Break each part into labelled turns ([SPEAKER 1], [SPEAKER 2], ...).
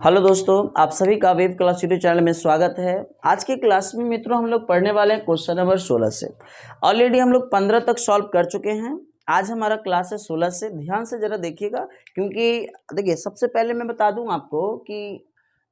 [SPEAKER 1] Hello दोस्तों, आप सभी का वेब क्लास यूट्यूब चैनल में स्वागत है। आज की क्लास में मित्रों हम लोग पढ़ने वाले हैं क्वेश्चन नंबर 16 से। ऑलरेडी हम लोग 15 तक सॉल्व कर चुके हैं। आज हमारा क्लास है 16 से। ध्यान से जरा देखिएगा, क्योंकि देखिए सबसे पहले मैं बता दूं आपको कि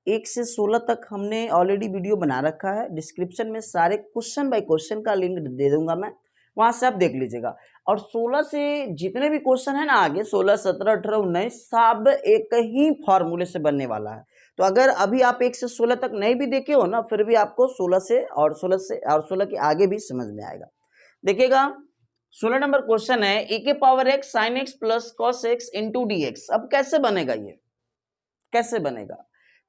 [SPEAKER 1] 1 से 16 तक हमने ऑलरेडी वीडियो बना रखा है। डिस्क्रिप्शन में सारे क्वेश्चन बाय क्वेश्चन का लिंक दे दूंगा मैं, वहां से आप देख लीजिएगा। और 16 से जितने भी क्वेश्चन है ना आगे 16, 17, 18, 19 सब एक ही फॉर्मूले से बनने वाला है। तो अगर अभी आप 1 से 16 तक नहीं भी देखे हो ना, फिर भी आपको 16 से और 16 के आगे भी समझ में आएगा। देखिएगा 16 नंबर क्वेश्चन है e के power x sin x plus cos x into d x. अब कैसे बनेगा, ये कैसे बनेगा?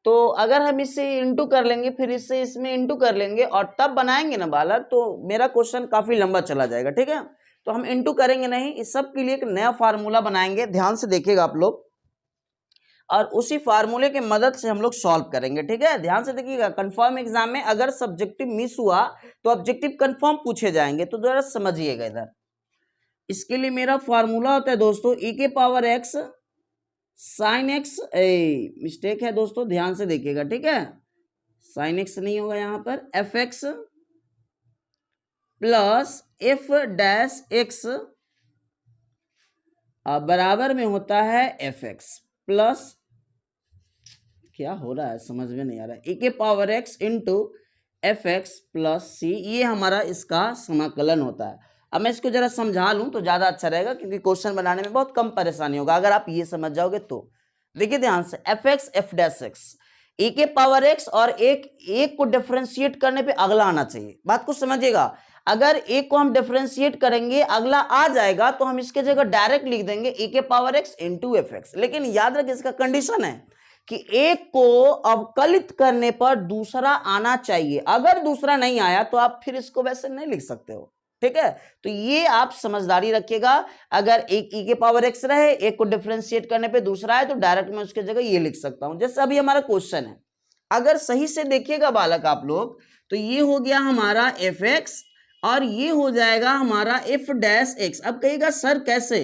[SPEAKER 1] तो अगर हम इसे इंटू कर लेंगे, फिर इससे इसमें इंटू कर लेंगे और तब बनाएंगे ना बालक, तो मेरा क्वेश्चन काफी लंबा चला जाएगा। ठीक है, तो हम इंटू करेंगे नहीं, इस सब के लिए एक नया फार्मूला बनाएंगे। ध्यान से देखिएगा आप लोग, और उसी फार्मूले की मदद से हम लोग सॉल्व करेंगे। ठीक है, ध्यान से देखिएगा। कंफर्म एग्जाम में अगर सब्जेक्टिव मिस हुआ तो ऑब्जेक्टिव कंफर्म पूछे जाएंगे, तो जरा समझिएगा इधर। इसके लिए मेरा फार्मूला होता है दोस्तों e के power x sine x, mistake है दोस्तों, ध्यान से देखिएगा। ठीक है, साइन एक्स नहीं होगा यहाँ पर, F x plus F dash x बराबर में होता है एफ एक्स प्लस, क्या हो रहा है समझ में नहीं आ रहा है, e के power x into f x plus c, ये हमारा इसका समाकलन होता है। अब मैं इसको जरा समझा लूं तो ज्यादा अच्छा रहेगा, क्योंकि क्वेश्चन बनाने में बहुत कम परेशानी होगा अगर आप ये समझ जाओगे तो। देखिए ध्यान से, F x F dash x, e के पावर x और एक को डिफरेंशिएट करने पे अगला आना चाहिए। बात को समझिएगा, अगर एक को हम डिफरेंशिएट करेंगे अगला आ जाएगा तो हम इसके जगह डायरेक्ट लिख देंगे e के power x into f x. लेकिन याद रखिए इसका कंडीशन है कि एक को अवकलित करने पर दूसरा आना चाहिए। अगर दूसरा नहीं आया तो आप फिर इसको वैसे नहीं लिख सकते हो। ठीक है, तो ये आप समझदारी रखिएगा। अगर एक e के पावर x रहे, एक को डिफरेंशिएट करने पे दूसरा है, तो डायरेक्ट मैं उसके जगह ये लिख सकता हूं। जैसे अभी हमारा क्वेश्चन है, अगर सही से देखिएगा बालक आप लोग, तो ये हो गया हमारा एफ एक्स और ये हो जाएगा हमारा एफ डैश एक्स। अब कहिएगा सर कैसे?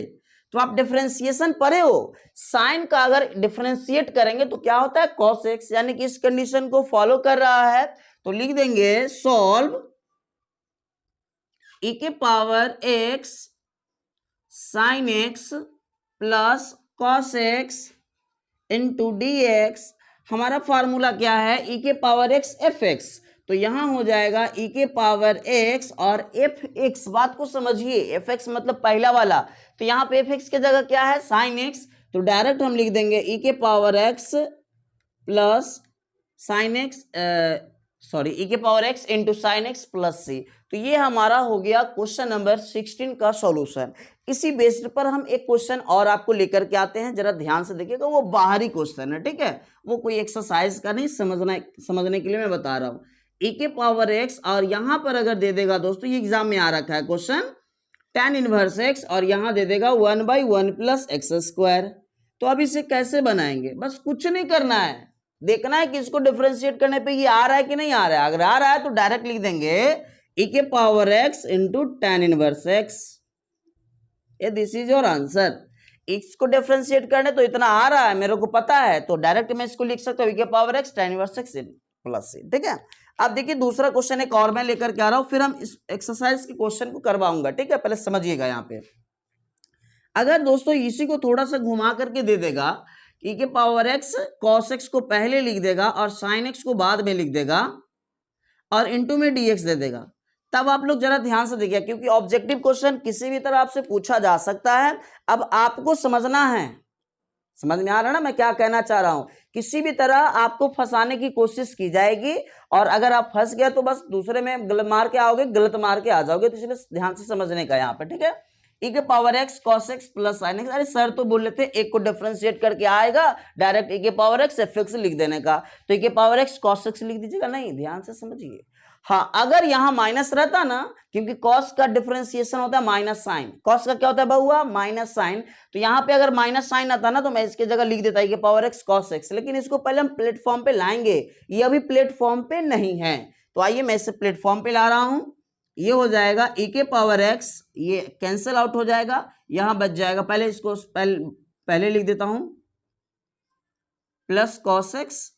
[SPEAKER 1] तो आप डिफरेंशिएशन पढ़े हो, साइन का अगर डिफरेंशिएट करेंगे तो क्या होता है कॉस एक्स, यानी कि इस कंडीशन को फॉलो कर रहा है। तो लिख देंगे सॉल्व e के power x sine x plus cos x into d x. हमारा फार्मूला क्या है, e के पावर x एफ एक्स, तो यहां हो जाएगा e के पावर x और एफ एक्स। बात को समझिए, एफ एक्स मतलब पहला वाला, तो यहाँ पे एफ एक्स की जगह क्या है साइन x, तो डायरेक्ट हम लिख देंगे e के power x plus sine x, sorry e के power x into sine x plus c. तो ये हमारा हो गया क्वेश्चन नंबर 16 का सॉल्यूशन। इसी बेस्ड पर हम एक क्वेश्चन और आपको लेकर के आते हैं, जरा ध्यान से देखिएगा। वो बाहरी क्वेश्चन है, ठीक है, वो कोई एक्सरसाइज का नहीं, समझने के लिए मैं बता रहा हूँ। e के पावर x और यहां पर अगर दे देगा दोस्तों, ये एग्जाम में आ रखा है क्वेश्चन, tan इनवर्स x और यहां दे देगा 1/1 प्लस एक्स स्क्वायर। तो अब इसे कैसे बनाएंगे? बस कुछ नहीं करना है, देखना है कि इसको डिफरेंशिएट करने पे ये आ रहा है कि नहीं आ रहा है। अगर आ रहा है तो डायरेक्ट लिख देंगे e के power x into tan inverse x। ये दिस इज योर आंसर। इसको डिफरेंशिएट करने तो इतना आ रहा है, मेरे को पता है, तो डायरेक्ट मैं इसको लिख सकता हूँ e के power x tan inverse x plus c। ठीक है, अब देखिए दूसरा क्वेश्चन एक और मैं लेकर के आ रहा हूं, फिर हम इस एक्सरसाइज के क्वेश्चन को करवाऊंगा। ठीक है, पहले समझिएगा। यहाँ पे अगर दोस्तों इसी को थोड़ा सा घुमा करके दे देगा, e के पावर x cos x को पहले लिख देगा और sin x को बाद में लिख देगा और इंटू में dx दे देगा, तब आप लोग जरा ध्यान से देखिए, क्योंकि ऑब्जेक्टिव क्वेश्चन किसी भी तरह आपसे पूछा जा सकता है। अब आपको समझना है, समझ में आ रहा है ना मैं क्या कहना चाह रहा हूं? किसी भी तरह आपको फंसाने की कोशिश की जाएगी, और अगर आप फंस गए तो बस दूसरे में गलत मार के आओगे, गलत मार के आ जाओगे। तो इसलिए ध्यान से समझने का यहाँ पे। ठीक है, e के power x cos x plus sin x। अरे सर तो बोल रहे थे एक को डिफरेंशिएट करके आएगा, डायरेक्ट e के पावर x एफ एक्स लिख देने का, तो e के पावर x cos x लिख दीजिएगा। नहीं, ध्यान से समझिए। हाँ, अगर यहाँ माइनस रहता ना, क्योंकि cos का डिफरेंशिएशन होता है माइनस साइन, cos का क्या होता है बहुआ माइनस साइन, तो यहाँ पे अगर माइनस साइन आता ना तो मैं इसके जगह लिख देता e के पावर x cos x। लेकिन इसको पहले हम प्लेटफॉर्म पे लाएंगे, ये अभी प्लेटफॉर्म पे नहीं है, तो आइए मैं इसे प्लेटफॉर्म पे ला रहा हूं। ये हो जाएगा e के पावर x, ये कैंसिल आउट हो जाएगा, यहां बच जाएगा, पहले इसको पहले लिख देता हूं plus cos x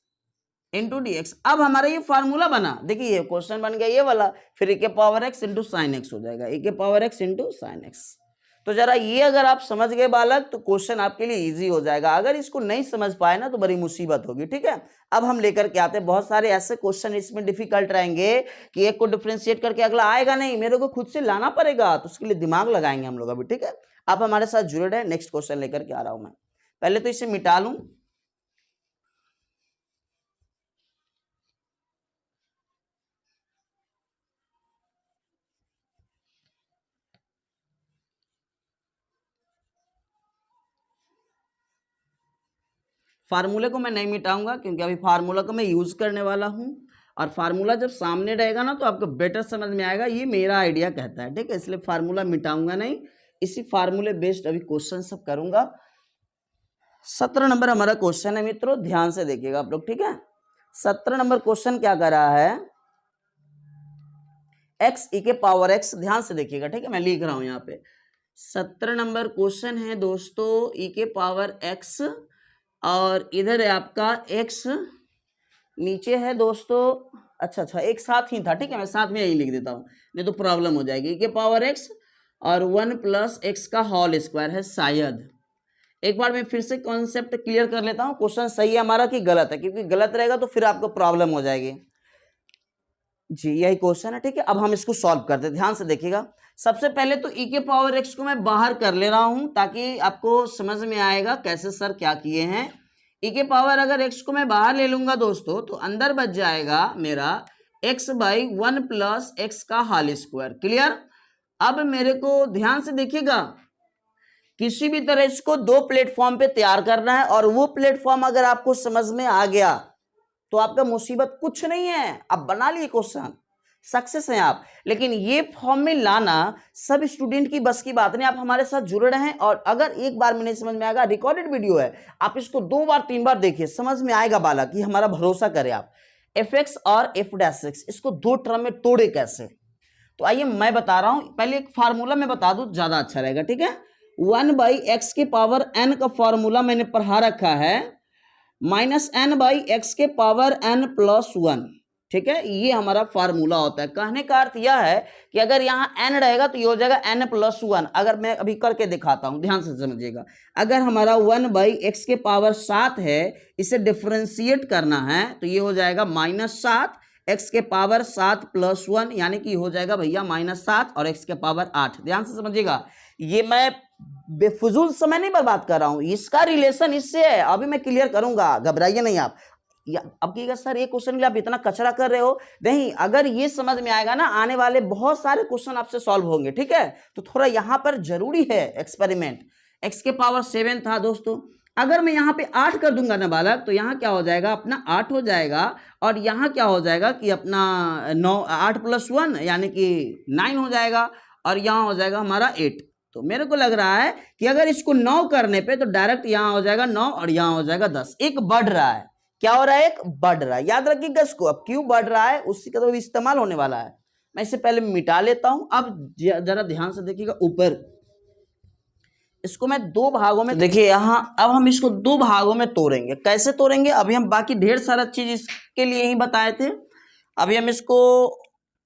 [SPEAKER 1] into d x. अब हमारा ये फार्मूला बना, देखिए ये क्वेश्चन बन गया ये वाला, फिर e के power x into sine x हो जाएगा, e के power x into sine x. तो जरा ये अगर आप समझ गए बालक तो क्वेश्चन आपके लिए इजी हो जाएगा, अगर इसको नहीं समझ पाए ना तो बड़ी मुसीबत होगी, ठीक है। अब हम लेकर के आते हैं बहुत सारे ऐसे क्वेश्चन इसमें डिफिकल्ट रहेंगे कि एक को डिफरेंशिएट करके अगला आएगा नहीं, मेरे को खुद से लाना पड़ेगा, तो उसके लिए दिमाग लगाएंगे हम लोग अभी, ठीक है। आप हमारे साथ जुड़े रहे, नेक्स्ट क्वेश्चन लेकर के आ रहा हूं मैं। पहले तो इसे मिटा लूं, फार्मूले को मैं नहीं मिटाऊंगा क्योंकि अभी फार्मूला को मैं यूज करने वाला हूं, और फार्मूला जब सामने रहेगा ना तो आपको बेटर समझ में आएगा, ये मेरा आइडिया कहता है, ठीक है। इसलिए फार्मूला मिटाऊंगा नहीं, इसी फार्मूले बेस्ड अभी क्वेश्चन सब करूंगा। 17 नंबर हमारा क्वेश्चन है मित्रों, ध्यान से देखिएगा आप लोग, ठीक है। 17 नंबर क्वेश्चन क्या कर रहा है, x e के पावर x, ध्यान से देखिएगा, ठीक है, मैं लिख रहा हूं यहाँ पे। 17 नंबर क्वेश्चन है दोस्तों, e के पावर x, और इधर है आपका x, नीचे है दोस्तों, अच्छा एक साथ ही था, ठीक है, मैं साथ में यही लिख देता हूँ नहीं तो प्रॉब्लम हो जाएगी। e के पावर x और 1 प्लस x का होल स्क्वायर है शायद। एक बार मैं फिर से कॉन्सेप्ट क्लियर कर लेता हूँ, क्वेश्चन सही है हमारा कि गलत है, क्योंकि गलत रहेगा तो फिर आपको प्रॉब्लम हो जाएगी जी। यही क्वेश्चन है, ठीक है। अब हम इसको सॉल्व करते हैं, ध्यान से देखिएगा। सबसे पहले तो e के पावर x को मैं बाहर कर ले रहा हूं ताकि आपको समझ में आएगा कैसे सर क्या किए हैं। e के पावर अगर x को मैं बाहर ले लूंगा दोस्तों तो अंदर बच जाएगा मेरा x बाई 1 प्लस एक्स का होल स्क्वायर, क्लियर। अब मेरे को ध्यान से देखिएगा, किसी भी तरह इसको दो प्लेटफॉर्म पे तैयार करना है, और वो प्लेटफॉर्म अगर आपको समझ में आ गया तो आपका मुसीबत कुछ नहीं है, आप बना लिए क्वेश्चन, सक्सेस हैं आप। लेकिन ये फॉर्म में लाना सब स्टूडेंट की बस की बात नहीं, आप हमारे साथ जुड़े रहें, और अगर एक बार में नहीं समझ में आएगा, रिकॉर्डेड वीडियो है, आप इसको 2 बार 3 बार देखिए, समझ में आएगा बालक, कि हमारा भरोसा करें आप। fx और f', इसको 2 टर्म में तोड़े कैसे, तो आइए मैं बता रहा हूं। पहले एक फार्मूला मैं बता दूं, ज्यादा अच्छा रहेगा, ठीक है। 1 बाई एक्स के पावर n का फार्मूला मैंने पढ़ा रखा है, माइनस n बाई एक्स के पावर n प्लस 1, ठीक है, ये हमारा फार्मूला होता है। कहने का अर्थ यह है कि अगर यहाँ n रहेगा तो ये हो जाएगा n प्लस 1। अगर मैं अभी करके दिखाता हूं, ध्यान से समझिएगा, अगर हमारा 1 बाई एक्स के पावर 7 है, इसे डिफरेंशिएट करना है तो ये हो जाएगा -7 एक्स के पावर 7 प्लस 1, यानी कि हो जाएगा भैया -7 और एक्स के पावर 8। ध्यान से समझिएगा, ये मैं बेफजूल समय नहीं बर्बाद कर रहा हूं, इसका रिलेशन इससे है, अभी मैं क्लियर करूंगा, घबराइए नहीं आप। अब कहिएगा सर ये क्वेश्चन के लिए आप इतना कचरा कर रहे हो, नहीं, अगर ये समझ में आएगा ना, आने वाले बहुत सारे क्वेश्चन आपसे सॉल्व होंगे, ठीक है। तो थोड़ा यहां पर जरूरी है एक्सपेरिमेंट। एक्स के पावर 7 था दोस्तों, अगर मैं यहाँ पे 8 कर दूंगा ना बालक, तो यहाँ क्या हो जाएगा, अपना 8 हो जाएगा, और यहाँ क्या हो जाएगा कि अपना 8 प्लस 1 यानी कि 9 हो जाएगा, और यहाँ हो जाएगा हमारा 8। तो मेरे को लग रहा है कि अगर इसको 9 करने पे तो डायरेक्ट यहाँ हो जाएगा 9 और यहाँ हो जाएगा 10। एक बढ़ रहा है, क्या हो रहा है, एक बढ़ रहा है, याद रखिएगा इसको। अब क्यों बढ़ रहा है उसी का तो इस्तेमाल होने वाला है। मैं इसे पहले मिटा लेता हूं। अब जरा ध्यान से देखिएगा, ऊपर इसको मैं 2 भागों में, देखिए यहाँ, अब हम इसको 2 भागों में तोड़ेंगे। कैसे तोड़ेंगे, अभी हम बाकी ढेर सारा चीज इसके लिए ही बताए थे, अभी हम इसको,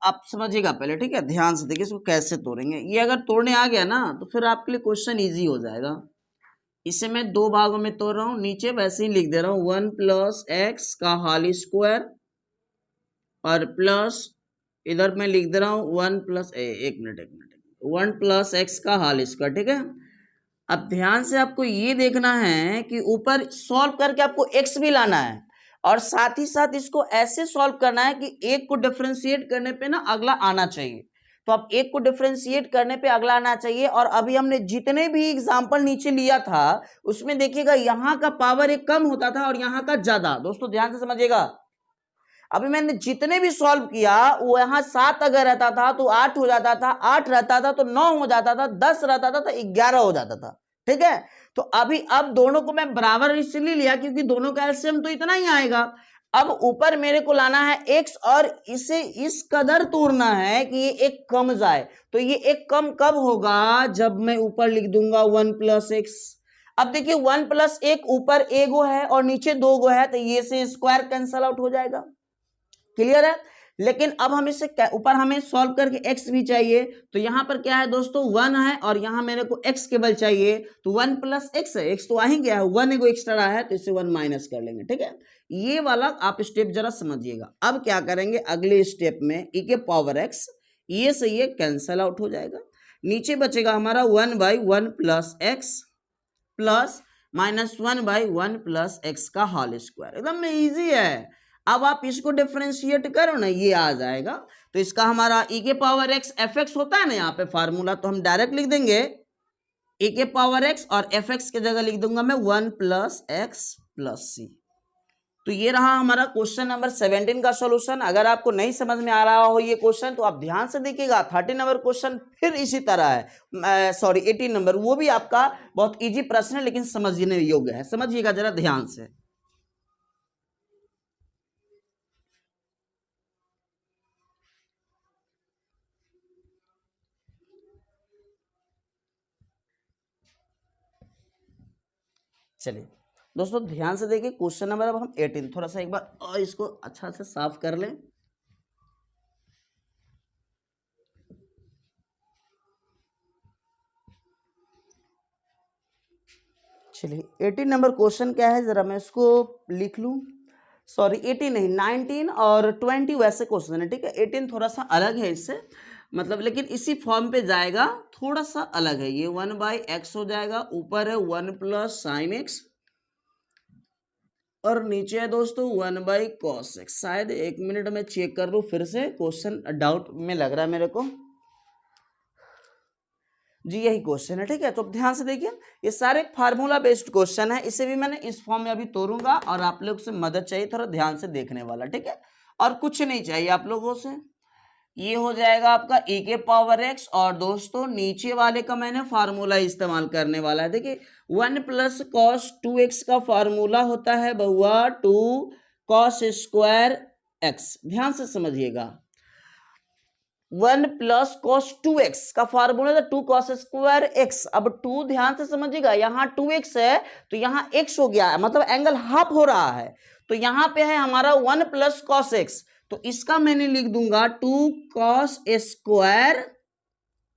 [SPEAKER 1] आप समझिएगा पहले, ठीक है, ध्यान से देखिए इसको कैसे तोड़ेंगे। ये अगर तोड़ने आ गया ना तो फिर आपके लिए क्वेश्चन ईजी हो जाएगा। इसे मैं 2 भागों में तोड़ रहा हूं, नीचे वैसे ही लिख दे रहा हूं 1 प्लस एक्स का होल स्क्वायर, और प्लस इधर मैं लिख दे रहा हूं 1 प्लस 1 प्लस एक्स का होल स्क्वायर, ठीक है। अब ध्यान से आपको ये देखना है कि ऊपर सॉल्व करके आपको x भी लाना है, और साथ ही साथ इसको ऐसे सॉल्व करना है कि एक को डिफरेंशिएट करने पे ना अगला आना चाहिए। तो अब एक को डिफरेंशिएट करने पे अगला आना चाहिए, और अभी हमने जितने भी एग्जाम्पल नीचे लिया था उसमें देखिएगा यहाँ का पावर एक कम होता था और यहाँ का ज्यादा। दोस्तों ध्यान से समझिएगा, अभी मैंने जितने भी सॉल्व किया वो यहाँ 7 अगर रहता था तो 8 हो जाता था, 8 रहता था तो 9 हो जाता था, 10 रहता था तो 11 हो जाता था, ठीक है। तो अभी अब दोनों को मैं बराबर इसलिए लिया क्योंकि दोनों का एलसीएम तो इतना ही आएगा। अब ऊपर मेरे को लाना है x, और इसे इस कदर तोड़ना है कि ये एक कम जाए। तो ये एक कम कब होगा, जब मैं ऊपर लिख दूंगा 1 प्लस एक्स। अब देखिए 1 प्लस एक ऊपर ए गो है और नीचे 2 गो है, तो ये से स्क्वायर कैंसल आउट हो जाएगा। क्लियर है? लेकिन अब हम इसे ऊपर हमें सॉल्व करके x भी चाहिए, तो यहां पर क्या है दोस्तों 1 है और यहां मेरे को x केवल चाहिए, तो 1 प्लस x है, x तो आ ही गया है, 1 एगो एक्स्ट्रा रहा है तो इसे 1 माइनस कर लेंगे। ठीक है, ये वाला आप स्टेप जरा समझिएगा। अब क्या करेंगे अगले स्टेप में e के पावर x, ये से ये कैंसल आउट हो जाएगा, नीचे बचेगा हमारा 1/1 plus x plus -1/1 plus x का होल स्क्वायर। एकदम इजी है। अब आप इसको डिफरेंशिएट करो ना, ये आ जाएगा, तो इसका हमारा e के पावर x fx होता है ना यहाँ पे फार्मूला, तो हम डायरेक्ट लिख देंगे e के पावर x और fx के जगह लिख दूंगा मैं 1 प्लस x प्लस c। तो ये रहा हमारा क्वेश्चन नंबर 17 का सॉल्यूशन। अगर आपको नहीं समझ में आ रहा हो ये क्वेश्चन तो आप ध्यान से देखिएगा। 30 नंबर क्वेश्चन फिर इसी तरह है, सॉरी 18 नंबर, वो भी आपका बहुत इजी प्रश्न है लेकिन समझने योग्य है। समझिएगा जरा ध्यान से। चलिए दोस्तों ध्यान से देखिए क्वेश्चन नंबर अब हम 18, थोड़ा सा एक बार इसको अच्छा से साफ कर लें। चलिए 18 नंबर क्वेश्चन क्या है, जरा मैं इसको लिख लूं। सॉरी 18 नहीं, 19 और 20 वैसे क्वेश्चन है। ठीक है, 18 थोड़ा सा अलग है इससे, मतलब लेकिन इसी फॉर्म पे जाएगा, थोड़ा सा अलग है। ये 1/x हो जाएगा, ऊपर है 1 प्लस साइन एक्स और नीचे है दोस्तों 1/cos x। शायद 1 मिनट में चेक कर लूँ फिर से, क्वेश्चन डाउट में लग रहा है मेरे को। जी यही क्वेश्चन है। ठीक है, तो ध्यान से देखिए, ये सारे फार्मूला बेस्ड क्वेश्चन है। इसे भी मैंने इस फॉर्म में अभी तोड़ूंगा और आप लोग से मदद चाहिए, थोड़ा ध्यान से देखने वाला। ठीक है, और कुछ नहीं चाहिए आप लोगों से। ये हो जाएगा आपका e के पावर x और दोस्तों नीचे वाले का मैंने फार्मूला इस्तेमाल करने वाला है। देखिए 1 प्लस कॉस 2x का फार्मूला होता है बहुआ 2 कॉस स्क्वायर x। ध्यान से समझिएगा, 1 प्लस कॉस 2x का फार्मूला था 2 कॉस स्क्वायर x। अब 2 ध्यान से समझिएगा, यहाँ 2x है तो यहाँ x हो गया है, मतलब एंगल हाफ हो रहा है, तो यहाँ पे है हमारा 1 प्लस कॉस x, तो इसका मैंने लिख दूंगा 2 कॉस स्क्वायर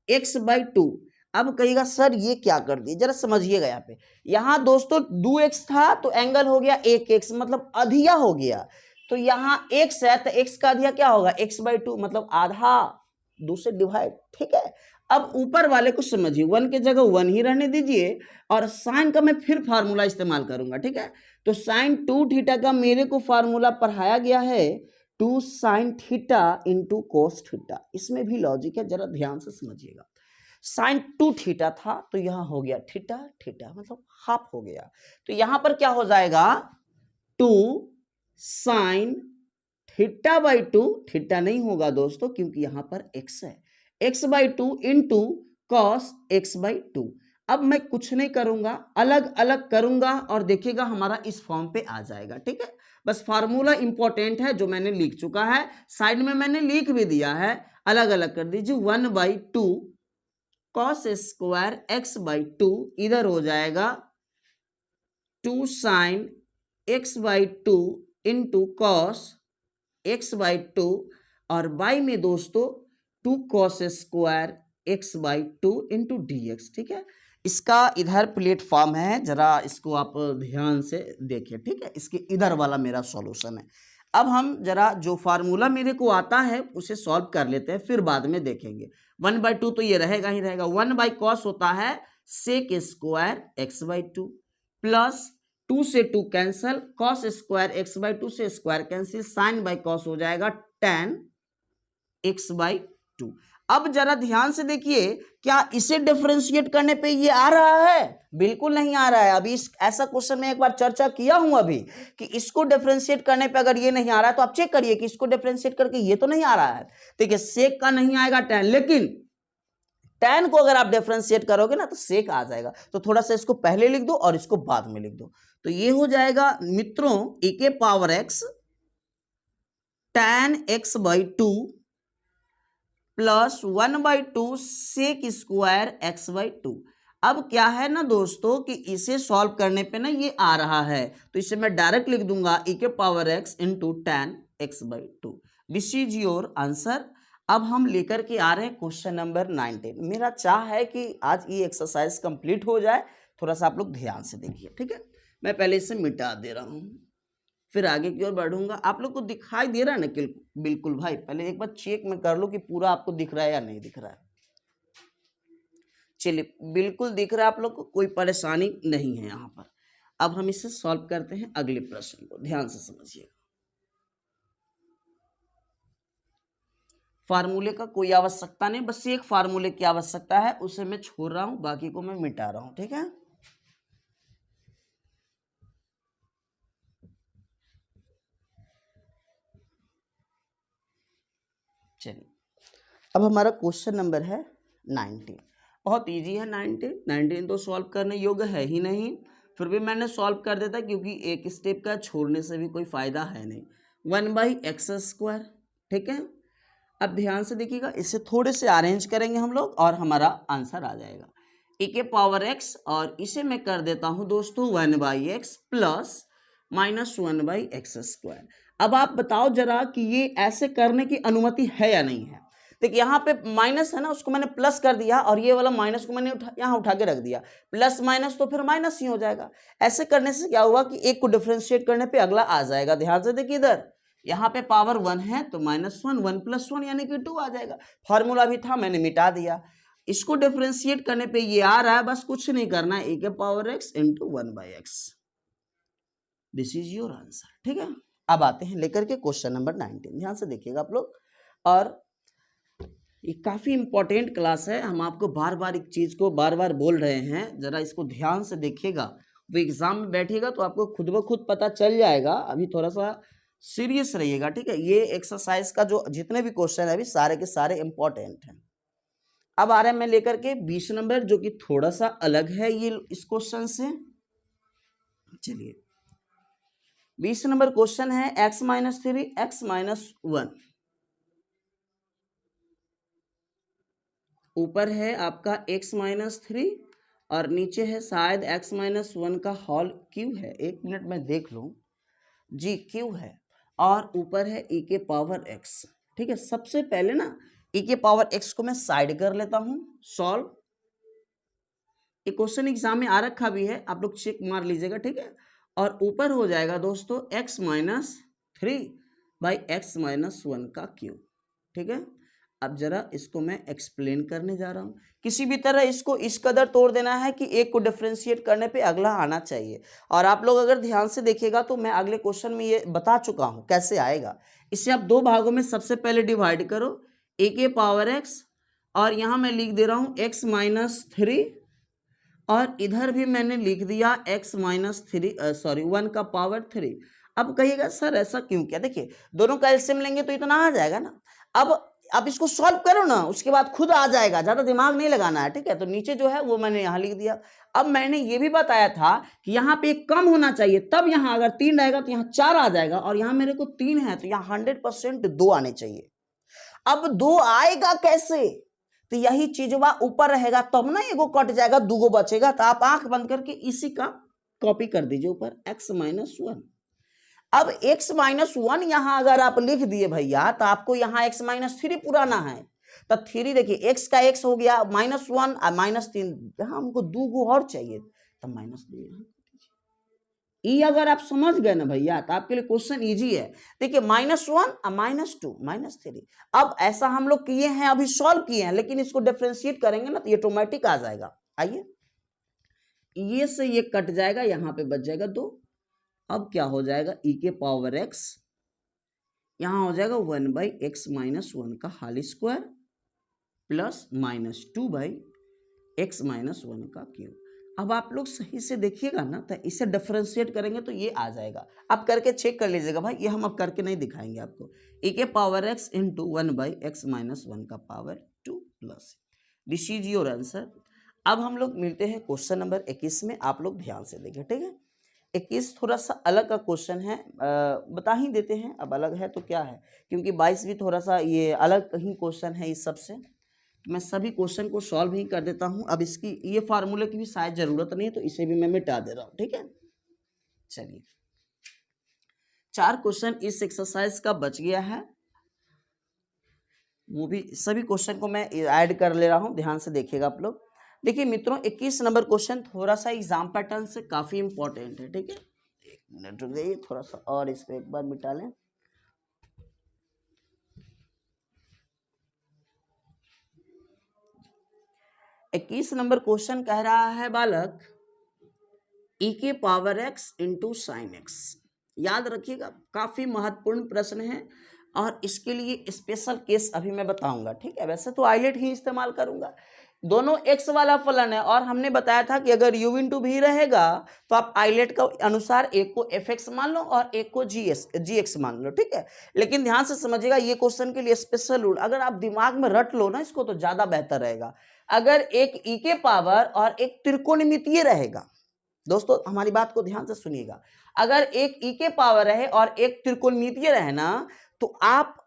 [SPEAKER 1] x/2। अब कहिएगा सर ये क्या कर दिए, जरा समझिएगा। यहाँ पे यहाँ दोस्तों 2x था तो एंगल हो गया 1x, मतलब अधिया हो गया, तो यहाँ x है तो x का अधिया क्या होगा x/2, मतलब आधा 2 से डिवाइड। ठीक है, अब ऊपर वाले को समझिए, 1 के जगह 1 ही रहने दीजिए और साइन का मैं फिर फार्मूला इस्तेमाल करूंगा। ठीक है, तो साइन 2 थीटा का मेरे को फार्मूला पढ़ाया गया है 2 sine theta into cos theta. इसमें भी लॉजिक है, जरा ध्यान से समझिएगा। साइन 2 थीटा था तो यहां हो गया थीटा थीटा, मतलब हाफ हो गया, तो यहां पर क्या हो जाएगा 2 साइन थीटा/2। थीटा नहीं होगा दोस्तों क्योंकि यहां पर x है, x/2 इंटू कॉस x/2। अब मैं कुछ नहीं करूंगा, अलग अलग करूंगा और देखिएगा हमारा इस फॉर्म पे आ जाएगा। ठीक है, बस फार्मूला इंपॉर्टेंट है जो मैंने लिख चुका है, साइड में मैंने लिख भी दिया है, अलग अलग कर दीजिए। 1/2 कॉस स्क्वायर x/2 इधर हो जाएगा 2 sign x/2 into cos x/2 और बाई में दोस्तों 2 cos square x/2 into dx। ठीक है, इसका इधर प्लेटफॉर्म है, जरा इसको आप ध्यान से देखिए। ठीक है, इसके इधर वाला मेरा सॉल्यूशन है। अब हम जरा जो फार्मूला मेरे को आता है उसे सॉल्व कर लेते हैं, फिर बाद में देखेंगे। 1/2 तो ये रहेगा ही रहेगा, 1/cos होता है सेक स्क्वायर x/2 प्लस 2 से 2 कैंसल, कॉस स्क्वायर x/2 से square cancel, sine by cos हो जाएगा tan x/2। अब जरा ध्यान से देखिए, क्या इसे डिफरेंशिएट करने पे ये आ रहा है? बिल्कुल नहीं आ रहा है। अभी इस ऐसा क्वेश्चन में एक बार चर्चा किया हूं अभी कि इसको डिफरेंशिएट करने पे अगर ये नहीं आ रहा है तो आप चेक करिए कि इसको डिफरेंशिएट करके ये तो नहीं आ रहा है। देखिए सेक का नहीं आएगा tan, लेकिन tan को अगर आप डिफरेंशिएट करोगे ना तो सेक आ जाएगा। तो थोड़ा सा इसको पहले लिख दो और इसको बाद में लिख दो, तो ये हो जाएगा मित्रों e के power x tan x/2 plus 1/2 sec square x/2। अब क्या है ना दोस्तों कि इसे सॉल्व करने पे ना ये आ रहा है, तो इसे मैं डायरेक्ट लिख दूंगा e के power x into 10x/2। This is your answer. अब हम लेकर के आ रहे हैं क्वेश्चन नंबर 19। मेरा चाह है कि आज ये एक्सरसाइज कंप्लीट हो जाए, थोड़ा सा आप लोग ध्यान से देखिए, ठीक है। मैं पहले इसे मिटा दे रहा हूँ, फिर आगे की ओर बढ़ूंगा। आप लोग को दिखाई दे रहा है ना? बिल्कुल भाई, पहले एक बार चेक में कर लो कि पूरा आपको दिख रहा है या नहीं दिख रहा है। चलिए, बिल्कुल दिख रहा है आप लोग को, कोई परेशानी नहीं है यहाँ पर। अब हम इसे सॉल्व करते हैं अगले प्रश्न को, ध्यान से समझिएगा। फार्मूले का कोई आवश्यकता नहीं, बस एक फार्मूले की आवश्यकता है, उसे मैं छोड़ रहा हूं, बाकी को मैं मिटा रहा हूं, ठीक है। चलिए, अब हमारा क्वेश्चन नंबर है 19। बहुत इजी है 19 तो सॉल्व करने योग्य है ही नहीं, फिर भी मैंने सॉल्व कर देता क्योंकि एक स्टेप का छोड़ने से भी कोई फायदा है नहीं। 1/x², ठीक है। अब ध्यान से देखिएगा, इसे थोड़े से अरेंज करेंगे हम लोग और हमारा आंसर आ जाएगा e के पावर x, और इसे मैं कर देता हूं दोस्तों 1/x प्लस -1/x²। अब आप बताओ जरा कि ये ऐसे करने की अनुमति है या नहीं है। देखिए यहाँ पे माइनस है ना, उसको मैंने प्लस कर दिया, और ये वाला माइनस को मैंने यहाँ उठा के रख दिया। प्लस माइनस तो फिर माइनस ही हो जाएगा। ऐसे करने से क्या हुआ कि एक को डिफरेंशिएट करने पे अगला आ जाएगा। ध्यान से देखिए, इधर यहाँ पे पावर 1 है तो -1, 1 + 1 यानी कि 2 आ जाएगा। फॉर्मूला भी था, मैंने मिटा दिया। इसको डिफरेंशिएट करने पे ये आ रहा है, बस कुछ नहीं करना है, e के power x into 1/x। This is your answer, ठीक है। अब आते हैं लेकर के क्वेश्चन नंबर 19। ध्यान से देखिएगा आप लोग, और ये काफी इंपॉर्टेंट क्लास है। हम आपको बार बार एक चीज को बार बार बोल रहे हैं, जरा इसको ध्यान से देखिएगा। वो एग्जाम में बैठिएगा तो आपको खुद ब खुद पता चल जाएगा। अभी थोड़ा सा सीरियस रहिएगा, ठीक है। ये एक्सरसाइज का जो जितने भी क्वेश्चन है अभी सारे के सारे इंपॉर्टेंट हैं। अब आ रहे हैं मैं लेकर के 20 नंबर, जो कि थोड़ा सा अलग है ये इस क्वेश्चन से। चलिए, 20 नंबर क्वेश्चन है x-3 x-1। ऊपर है आपका x-3 और नीचे है शायद x-1 का होल क्यू है। एक मिनट में देख लूं जी, क्यू है, और ऊपर है e के पावर x, ठीक है। सबसे पहले ना e के पावर x को मैं साइड कर लेता हूं, सॉल्व। ये क्वेश्चन एग्जाम में आ रखा भी है, आप लोग चेक मार लीजिएगा, ठीक है। और ऊपर हो जाएगा दोस्तों x-3/x-1 का क्यूब, ठीक है। अब जरा इसको मैं एक्सप्लेन करने जा रहा हूं। किसी भी तरह इसको इस कदर तोड़ देना है कि एक को डिफरेंशिएट करने पे अगला आना चाहिए। और आप लोग अगर ध्यान से देखिएगा तो मैं अगले क्वेश्चन में ये बता चुका हूं कैसे आएगा। इसे आप दो भागों में सबसे पहले डिवाइड करो, e के पावर x, और यहां मैं लिख दे रहा हूं x-3, और इधर भी मैंने लिख दिया x-3 1 का पावर 3। अब कहिएगा सर ऐसा क्यों किया? देखिए, दोनों का एलसीएम लेंगे तो इतना आ जाएगा ना। अब इसको सॉल्व करो ना, उसके बाद खुद आ जाएगा, ज्यादा दिमाग नहीं लगाना है, ठीक है। तो नीचे जो है वो मैंने यहाँ लिख दिया। अब मैंने ये भी बताया था कि यहाँ पे एक कम होना चाहिए, तब यहाँ अगर 3 रहेगा तो यहाँ 4 आ जाएगा, और यहाँ मेरे को 3 है तो यहाँ 100% 2 आने चाहिए। अब 2 आएगा कैसे? तो यही चीज ऊपर रहेगा तब ना एगो कट जाएगा, दूगो बचेगा। तो आप आंख बंद करके इसी का कॉपी कर दीजिए ऊपर, x-1। अब x-1 यहां अगर आप लिख दिए भैया तो आपको यहाँ x-3 पुराना है। तो 3 देखिए, x का x हो गया -1 और -3, यहां हमको दूगो और चाहिए, तो -2 यहाँ। ये अगर आप समझ गए ना भैया तो आपके लिए क्वेश्चन इजी है। देखिए, -1 और -2 -3। अब ऐसा हम लोग किए हैं, अभी सॉल्व किए हैं, लेकिन इसको डिफरेंशिएट करेंगे ना तो ये ऑटोमेटिक आ जाएगा। आइए, ये से ये कट जाएगा, यहाँ पे बच जाएगा 2। अब क्या हो जाएगा, e के पावर x, यहाँ हो जाएगा 1/x-1 का होल स्क्वायर प्लस -2/x-1 का क्यूब। अब आप लोग सही से देखिएगा ना, तो इसे डिफरेंशिएट करेंगे तो ये आ जाएगा। आप करके चेक कर लीजिएगा भाई, ये हम अब करके नहीं दिखाएंगे आपको। e के पावर x इंटू 1/x-1 का power 2 plus, this is your answer. अब हम लोग मिलते हैं क्वेश्चन नंबर 21 में। आप लोग ध्यान से देखिए, ठीक है। 21 थोड़ा सा अलग का क्वेश्चन है, बता ही देते हैं। अब अलग है तो क्या है, क्योंकि 22 भी थोड़ा सा ये अलग ही क्वेश्चन है इस सबसे। मैं सभी क्वेश्चन को सॉल्व ही कर देता हूं। अब इसकी ये फार्मूले की भी शायद जरूरत नहीं है, तो इसे भी मैं मिटा दे रहा हूं। ठीक है, चलिए 4 क्वेश्चन इस एक्सरसाइज का बच गया है, वो भी सभी क्वेश्चन को मैं ऐड कर ले रहा हूं, ध्यान से देखिएगा आप लोग। देखिए मित्रों 21 नंबर क्वेश्चन थोड़ा सा एग्जाम पैटर्न से काफी इंपॉर्टेंट है। ठीक है, एक मिनट रुक जाइए, थोड़ा सा और इसको एक बार मिटा लें। इक्कीस नंबर क्वेश्चन कह रहा है बालक e के power x into sine x. याद रखिएगा, काफी महत्वपूर्ण प्रश्न है और इसके लिए स्पेशल केस अभी मैं बताऊंगा। ठीक है, वैसे तो आइलेट ही इस्तेमाल करूंगा। दोनों x वाला फलन है और हमने बताया था कि अगर u इंटू भी रहेगा तो आप आइलेट का अनुसार एक को fx मान लो और एक को gx मान लो। ठीक है, लेकिन ध्यान से समझिएगा, ये क्वेश्चन के लिए स्पेशल रूल अगर आप दिमाग में रट लो ना इसको तो ज्यादा बेहतर रहेगा। अगर एक e के पावर और एक त्रिकोणमितीय रहेगा, दोस्तों हमारी बात को ध्यान से सुनिएगा, अगर एक e के पावर रहे और एक त्रिकोणमितीय रहे ना, तो आप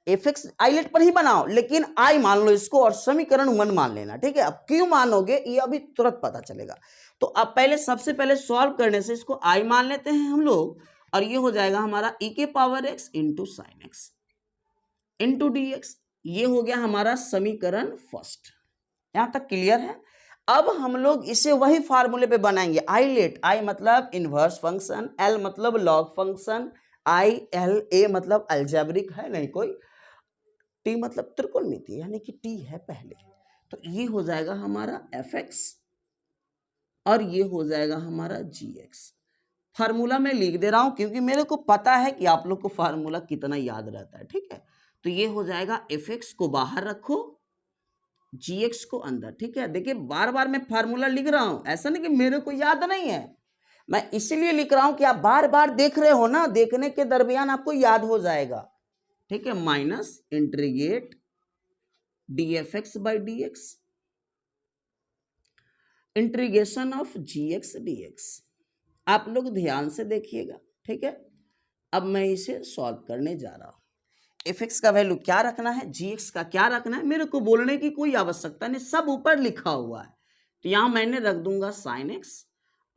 [SPEAKER 1] fx आइलेट पर ही बनाओ, लेकिन i मान लो इसको और समीकरण 1 मान लेना। ठीक है, अब क्यों मानोगे ये अभी तुरंत पता चलेगा। तो अब पहले सबसे पहले सॉल्व करने से इसको i मान लेते हैं हम लोग, और ये हो जाएगा हमारा e के power x into sine x into dx। ये हो गया हमारा समीकरण फर्स्ट। यहां तक क्लियर है। अब हम लोग इसे वही फार्मूले पे बनाएंगे, आइलेट। आई मतलब इनवर्स फंक्शन, एल मतलब log function, I L A मतलब अलजेब्रिक है नहीं कोई, टी मतलब त्रिकोणमितीय यानी कि टी है पहले। तो ये हो जाएगा हमारा एफ एक्स और ये हो जाएगा हमारा जी एक्स। फार्मूला मैं लिख दे रहा हूं क्योंकि मेरे को पता है कि आप लोग को फार्मूला कितना याद रहता है। ठीक है, तो ये हो जाएगा एफ एक्स को बाहर रखो, gx को अंदर। ठीक है, देखिए बार बार मैं फार्मूला लिख रहा हूं, ऐसा नहीं कि मेरे को याद नहीं है, मैं इसलिए लिख रहा हूं कि आप बार बार देख रहे हो ना, देखने के दरमियान आपको याद हो जाएगा। ठीक है, minus integrate dfx by dx, integration of gx dx। आप लोग ध्यान से देखिएगा। ठीक है, अब मैं इसे सॉल्व करने जा रहा हूं। fx का वैल्यू क्या रखना है, gx का क्या रखना है, मेरे को बोलने की कोई आवश्यकता नहीं, सब ऊपर लिखा हुआ है। तो यहां मैंने रख दूंगा साइन x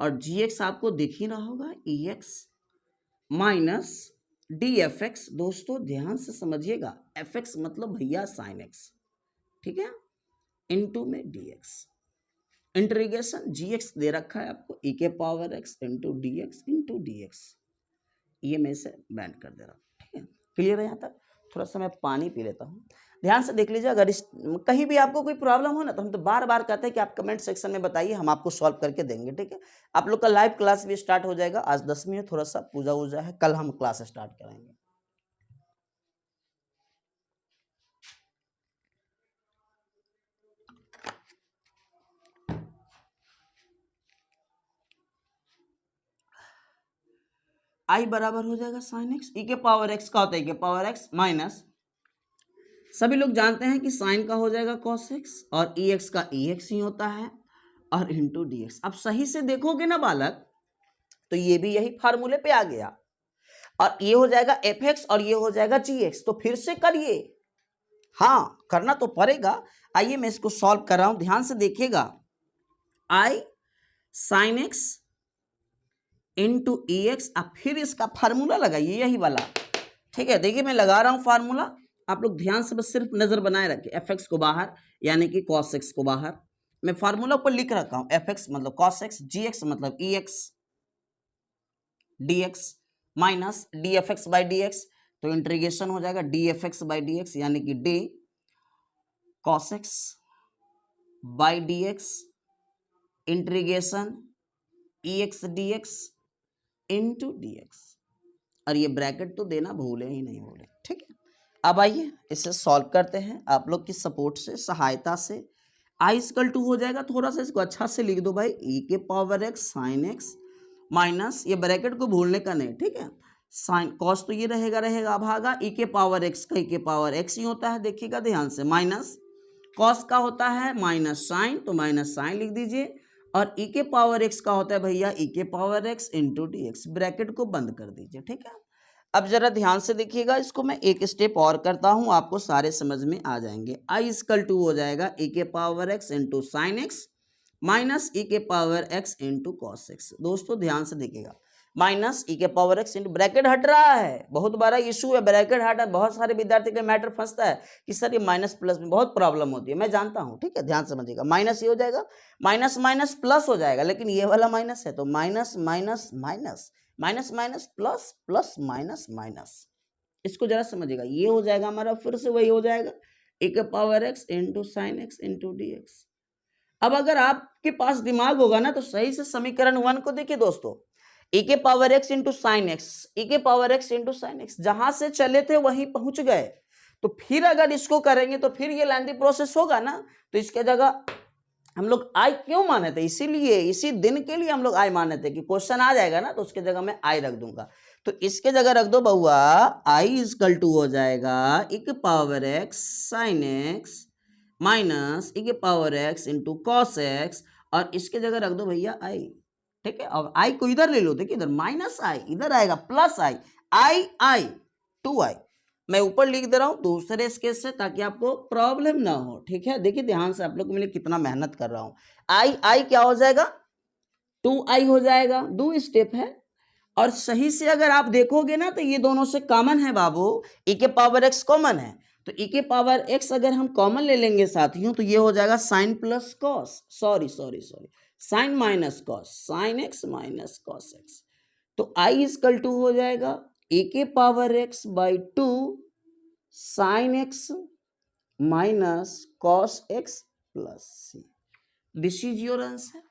[SPEAKER 1] और gx आपको दिख ही रहा होगा ex माइनस dfx। दोस्तों ध्यान से समझिएगा, fx मतलब भैया साइन x। ठीक है, इनटू में dx, इंटीग्रेशन gx दे रखा है आपको e के पावर x इंटू dx, ये मैं इसे बैंड कर दे रहा हूँ। ठीक है, क्लियर है यहाँ तक। थोड़ा सा मैं पानी पी लेता हूँ, ध्यान से देख लीजिए। अगर कहीं भी आपको कोई प्रॉब्लम हो ना, तो हम तो बार बार कहते हैं कि आप कमेंट सेक्शन में बताइए, हम आपको सॉल्व करके देंगे। ठीक है, आप लोग का लाइव क्लास भी स्टार्ट हो जाएगा। आज 10वीं है, थोड़ा सा पूजा वूजा है, कल हम क्लास स्टार्ट करेंगे। आई बराबर हो जाएगा साइन एक्स, ई के पावर एक्स का होता है ई के पावर एक्स माइनस, सभी लोग जानते हैं कि साइन का हो जाएगा कॉस एक्स और ई एक्स का ई एक्स ही होता है, और इंटू डी एक्स। अब सही से देखोगे ना बालक, तो ये भी यही फार्मूले पे आ गया, और ये हो जाएगा एफ एक्स और ये हो जाएगा जी एक्स। तो फिर से करिए, हाँ करना तो पड़ेगा। आइए मैं इसको सॉल्व कर रहा हूं, ध्यान से देखिएगा। आई साइन एक्स इंटू ई एक्स, अब फिर इसका फार्मूला लगाइए यही वाला। ठीक है, देखिए मैं लगा रहा हूं फार्मूला, आप लोग ध्यान से बस सिर्फ नजर बनाए रखें। एफ एक्स को बाहर यानी कि कॉस एक्स को बाहर, मैं फार्मूला पर लिख रखा हूं। एफ एक्स मतलब कॉस एक्स, जी एक्स मतलब e x, d x minus d f x by d x. तो इंटीग्रेशन हो जाएगा d f x by d x यानी कि d cos x by d x integration e x d x into d x, और ये bracket तो देना भूले ही नहीं भूले। ठीक है, अब आइए इसे सॉल्व करते हैं आप लोग की सपोर्ट से, सहायता से। आई इक्वल टू हो जाएगा, थोड़ा सा इसको अच्छा से लिख दो भाई, ई के power x sign x minus, ये ब्रैकेट को भूलने का नहीं। ठीक है, साइन कॉस तो ये रहेगा भागा ई के पावर एक्स का ई के पावर एक्स ही होता है, देखिएगा ध्यान से, माइनस कॉस का होता है माइनस साइन, तो माइनस साइन लिख दीजिए, और ई के पावर एक्स का होता है भैया ई के power x into d x, bracket को बंद कर दीजिए। ठीक है, अब जरा ध्यान से देखिएगा, इसको मैं एक स्टेप और करता हूं, आपको सारे समझ में आ जाएंगे। आई इक्वल टू हो जाएगा e के power x into sine x minus e के power x into cos x. दोस्तों ध्यान से देखिएगा, माइनस e के पावर x इंटू ब्रैकेट हट रहा है, बहुत बड़ा इशू है ब्रैकेट हटा। बहुत सारे विद्यार्थी का मैटर फंसता है कि सर ये माइनस प्लस में बहुत प्रॉब्लम होती है, मैं जानता हूं, ठीक है, ध्यान समझिएगा। माइनस ये हो जाएगा, माइनस माइनस प्लस हो जाएगा, लेकिन ये वाला माइनस है तो minus minus minus minus minus plus plus minus minus. इसको जरा समझिएगा, ये हो जाएगा हमारा फिर से वही हो जाएगा e के power x into sine x into d x. अब अगर आपके पास दिमाग होगा ना तो सही से समीकरण 1 को देखिए दोस्तों, e के power x into sine x, e के power x into sine x, जहां से चले थे वहीं पहुंच गए। तो फिर अगर इसको करेंगे तो फिर ये लेंथी प्रोसेस होगा ना, तो इसके जगह हम लोग आई क्यों माने थे, इसीलिए इसी दिन के लिए हम लोग आई माने थे कि क्वेश्चन आ जाएगा ना तो उसके जगह मैं आई रख दूंगा। तो इसके जगह रख दो बहुआ, आई इक्वल टू हो जाएगा e के power x sign x minus e के power x into cos x, और इसके जगह रख दो भैया आई, ठीक है। अब आई को इधर ले लो, देखिए इधर माइनस आई, इधर आएगा प्लस आई, आई आई 2i। मैं ऊपर लिख दे रहा हूं दूसरे स्केच से ताकि आपको प्रॉब्लम ना हो, ठीक है। देखिए ध्यान से, आप लोग के लिए कितना मेहनत कर रहा हूं। आई आई क्या हो जाएगा, 2i हो जाएगा, 2 स्टेप है। और सही से अगर आप देखोगे ना तो ये दोनों से कॉमन है बाबू, e के पावर x कॉमन है, तो e के पावर x अगर हम कॉमन ले लेंगे साथियों तो ये हो जाएगा sine plus cos, sorry sine minus cos, sine x minus cos x. तो i इक्वल टू हो जाएगा e के power x by 2 sine x minus cos x plus C. This is your answer.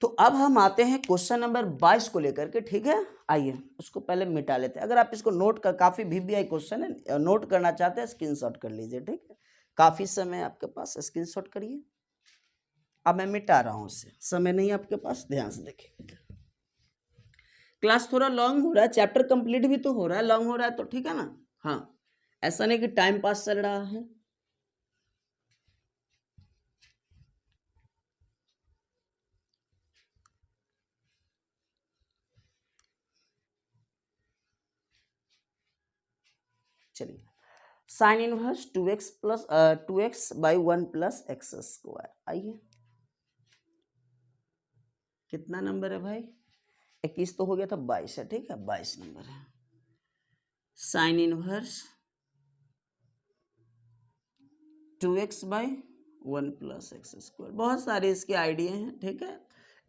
[SPEAKER 1] तो अब हम आते हैं क्वेश्चन नंबर 22 को लेकर के, ठीक है। आइए उसको पहले मिटा लेते हैं। अगर आप इसको नोट कर, काफी VBI क्वेश्चन है, नोट करना चाहते हैं स्क्रीनशॉट कर लीजिए, ठीक है। काफी समय आपके पास, स्क्रीनशॉट करिए। अब मैं मिटा रहा हूं, उससे समय नहीं आपके पास, ध्यान से देखिए। क्लास थोड़ा लॉन्ग हो रहा है, चैप्टर कंप्लीट भी तो हो रहा है, लॉन्ग हो रहा है तो ठीक है ना। हाँ, ऐसा नहीं कि टाइम पास चल रहा है। चलिए, sine inverse 2x plus 2x by 1 plus x square. आइए कितना नंबर है भाई, 21 तो हो गया था, 22 है, ठीक है, 22 नंबर है। Sine inverse 2x by 1 plus x square. बहुत सारे इसके आइडिया हैं, ठीक है,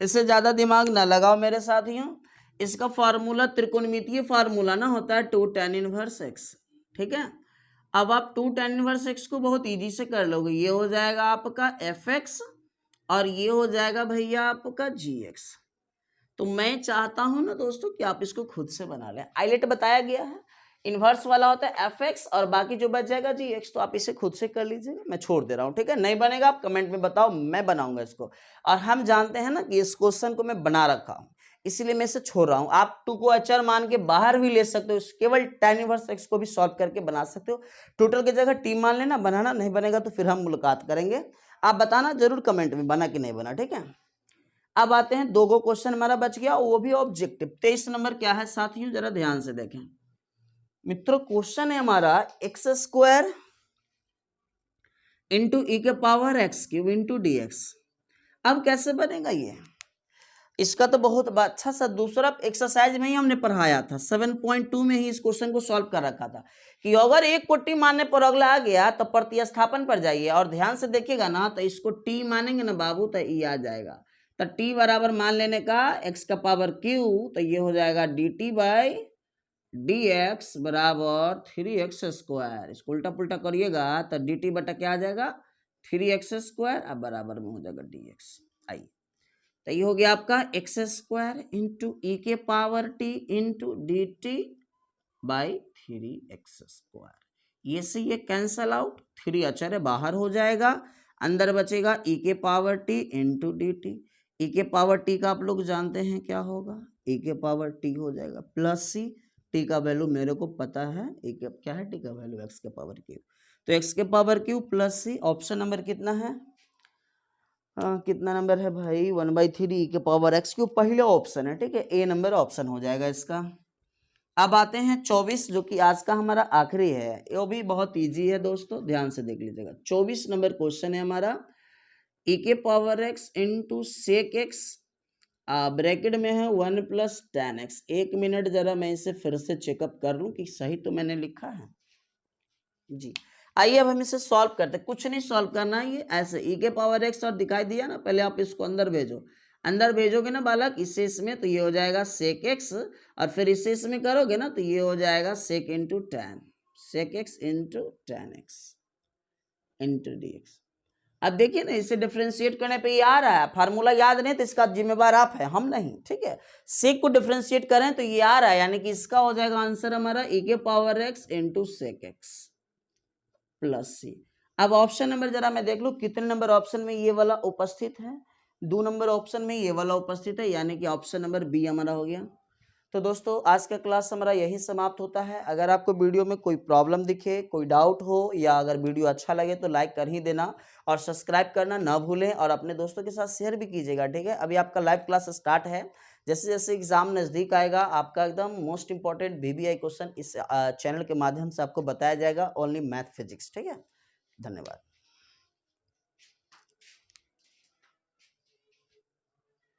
[SPEAKER 1] इससे ज्यादा दिमाग ना लगाओ मेरे साथियों। इसका फार्मूला त्रिकोणमितीय फार्मूला ना होता है 2 tan इनवर्स x, ठीक है। अब आप 2 tan इनवर्स x को बहुत इजी से कर लोगे, ये हो जाएगा आपका fx और ये हो जाएगा भैया आपका gx। तो मैं चाहता हूं ना दोस्तों कि आप इसको खुद से बना लें। आइलेट बताया गया है, इनवर्स वाला होता है fx और बाकी जो बच जाएगा gx, तो आप इसे खुद से कर लीजिएगा, मैं छोड़ दे रहा हूं, ठीक है। नहीं बनेगा आप कमेंट में बताओ, मैं बनाऊंगा इसको। और हम जानते हैं ना कि इस क्वेश्चन को मैं बना रखा हूं, इसीलिए मैं इसे छोड़ रहा हूं। आप 2 को अचर मान के बाहर भी ले सकते हो, केवल tan इनवर्स x को भी सॉल्व करके बना सकते हो। टोटल की जगह टी मान लेना, बनाना नहीं बनेगा तो फिर हम मुलाकात करेंगे। आप बताना जरूर कमेंट में बना कि नहीं बना, ठीक है। अब आते हैं, 2 क्वेश्चन हमारा बच गया, वो भी ऑब्जेक्टिव। 23 नंबर क्या है साथियों, जरा ध्यान से देखें मित्रों। क्वेश्चन है हमारा एक्स स्क्वायर इंटू ई के power x cube into d x. अब कैसे बनेगा ये, इसका तो बहुत अच्छा सा दूसरा एक्सरसाइज में ही हमने पढ़ाया था, 7.2 में ही इस क्वेश्चन को सॉल्व कर रखा था कि अगर एक को टी मानने पर अगला आ गया तो प्रतिस्थापन पर जाइए, और ध्यान से देखिएगा ना, तो इसको टी मानेंगे ना बाबू तो ई आ जाएगा। तो टी बराबर मान लेने का एक्स का पावर क्यू, तो ये हो जाएगा D T by d x बराबर 3x स्क्वायर। इसको उल्टा पुल्टा करिएगा तो डी टी बटा क्या आ जाएगा 3x स्क्वायर, अब बराबर में हो जाएगा डी एक्स। आइए, तो ये हो गया आपका एक्स स्क्वायर इंटू ई के power t into d T by 3x square. ये से ये कैंसल आउट, 3 अचर बाहर हो जाएगा, अंदर बचेगा ई के power t into d t. E के पावर टी का आप लोग जानते हैं क्या होगा, ई के पावर टी हो जाएगा प्लस सी, टी का वैल्यू मेरे को पता है, ई के क्या है, टी का वैल्यू एक्स के पावर क्यू, तो एक्स के पावर क्यू प्लस सी। ऑप्शन नंबर कितना है, कितना नंबर है भाई, 1/3 ई के पावर एक्स क्यू, पहला ऑप्शन है, ठीक है, ए नंबर ऑप्शन हो जाएगा इसका। अब आते हैं 24 जो कि आज का हमारा आखिरी है। ये भी बहुत इजी है दोस्तों, ध्यान से देख लीजिएगा। 24 नंबर क्वेश्चन है हमारा, e के power x into sec x, bracket में है 1 प्लस tan x। 1 मिनट जरा मैं इसे फिर से चेकअप कर लूं कि सही तो मैंने लिखा है जी। आइए अब हम इसे सॉल्व करते हैं। कुछ नहीं सॉल्व करना है, ये ऐसे e के पावर x और दिखाई दिया ना, पहले आप इसको अंदर भेजो। अंदर भेजोगे ना बालक इसे इसमें, तो ये हो जाएगा सेक एक्स, और फिर इसे इसमें करोगे ना तो ये हो जाएगा sec into tan, sec x into tan x into d x. अब देखिए ना, इसे डिफरेंशिएट करने पे ये आ रहा है। फार्मूला याद नहीं तो इसका जिम्मेवार आप है, हम नहीं, ठीक है। सेक को डिफरेंशिएट करें तो ये आ रहा है, यानी कि इसका हो जाएगा आंसर हमारा e के power x into sec x plus c. अब ऑप्शन नंबर जरा मैं देख लूं कितने नंबर ऑप्शन में ये वाला उपस्थित है। 2 नंबर ऑप्शन में ये वाला उपस्थित है, यानी कि ऑप्शन नंबर बी हमारा हो गया। तो दोस्तों आज का क्लास हमारा यही समाप्त होता है। अगर आपको वीडियो में कोई प्रॉब्लम दिखे, कोई डाउट हो, या अगर वीडियो अच्छा लगे तो लाइक कर ही देना और सब्सक्राइब करना ना भूलें, और अपने दोस्तों के साथ शेयर भी कीजिएगा, ठीक है। अभी आपका लाइव क्लास स्टार्ट है। जैसे जैसे एग्जाम नज़दीक आएगा आपका एकदम मोस्ट इंपॉर्टेंट VBI क्वेश्चन इस चैनल के माध्यम से आपको बताया जाएगा, ओनली मैथ फिजिक्स, ठीक है। धन्यवाद।